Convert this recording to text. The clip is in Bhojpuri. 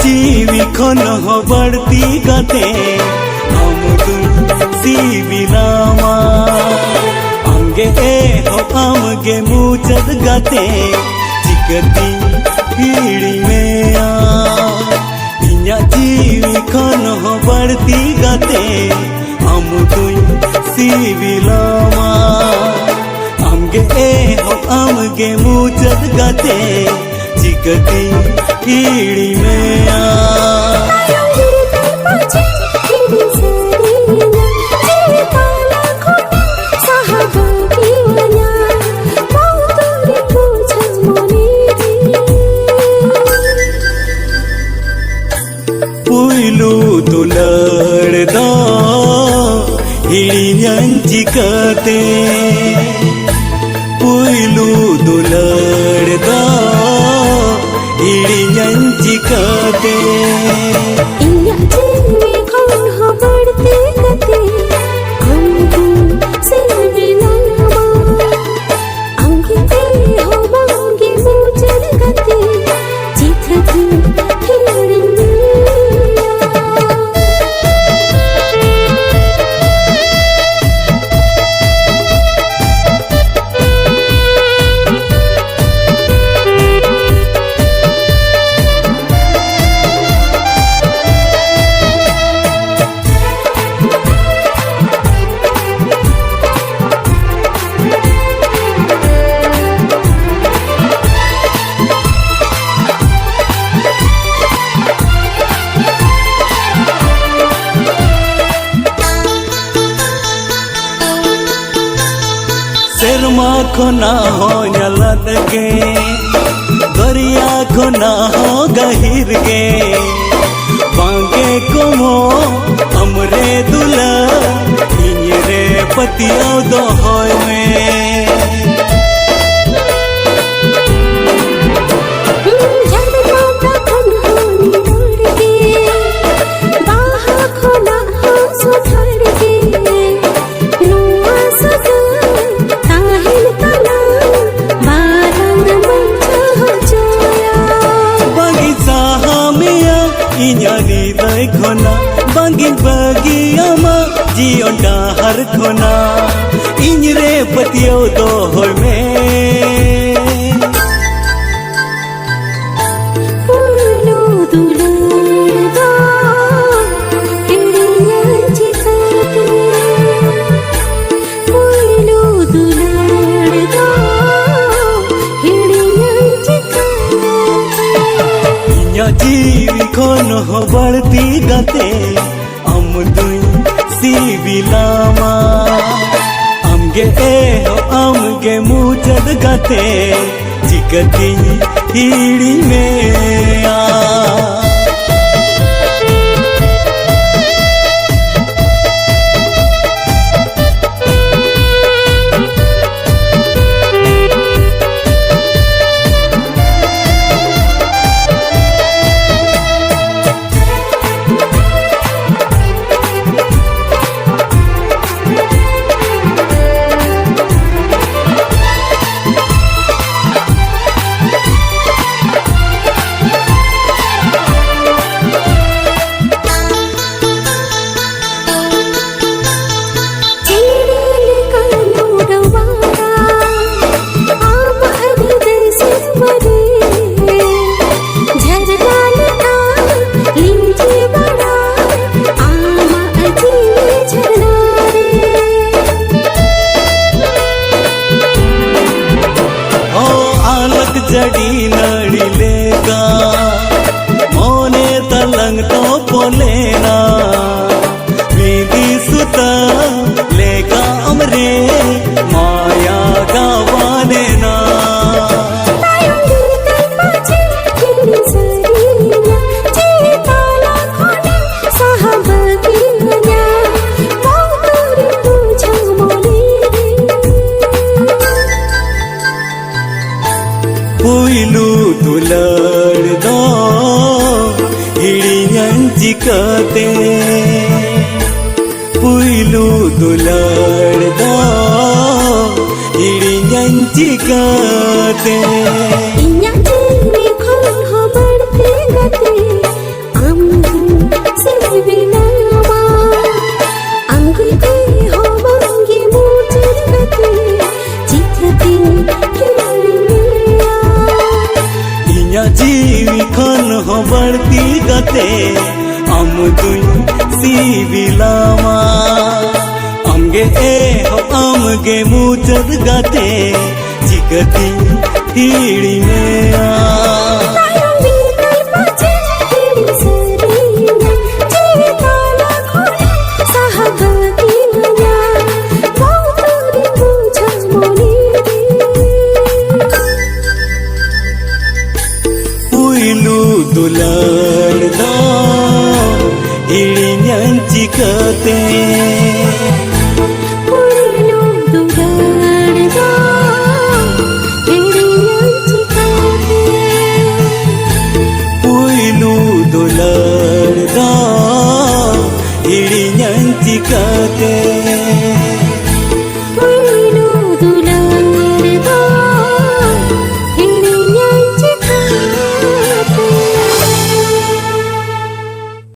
जीवी खन हो बढ़ती गते हम तुम सिबिलामा आमगे हो आमगे मुचद गते चिकती पीड़ी में इन्या जीवी खन हो बढ़ती गते हम तुम सिबिलामा आमगे हो आमगे मुचद गते चिकती पीड़ी में पुइलू तुलड़दा हिड़ियांची कते पुइलू तुलड़दा हिड़ियांची कते इन्या जीवी खन हो बढ़ती गते हमको सिबिलामा आमगे हो आमगे मुचद गते चिकती पीड़ी में शर्मा खोना हो नलद के दरिया खोना हो गहिर के बांगे को हमरे दुला रे पतिया दो होय में खोना बांगी बगी आमा जियो डाहर खोना इंजरे पतियो दो होय में पुइलू तुलड़दा हिड़ियांची कते पुइलू तुलड़दा हिड़ियांची कते इन्या जीवी खन हो बढ़ती गते हम दुई सिबिलामा आमगे हो आमगे मुचद गते चिकती पीड़ी में जड़ी लड़ी लेगा मोने तलंग तो पोलेना विधि सुता लेगा अमरे माया गावाने ना पुइलू तुलड़दा हिड़ियांची कते पुइलू तुलड़दा हिड़ियांची कते इन्या जीवी खन हो बढ़ती गते गाते आम दुई सिबिलामा आमगे आमगे मुचद गाते चिकती हिड़ी में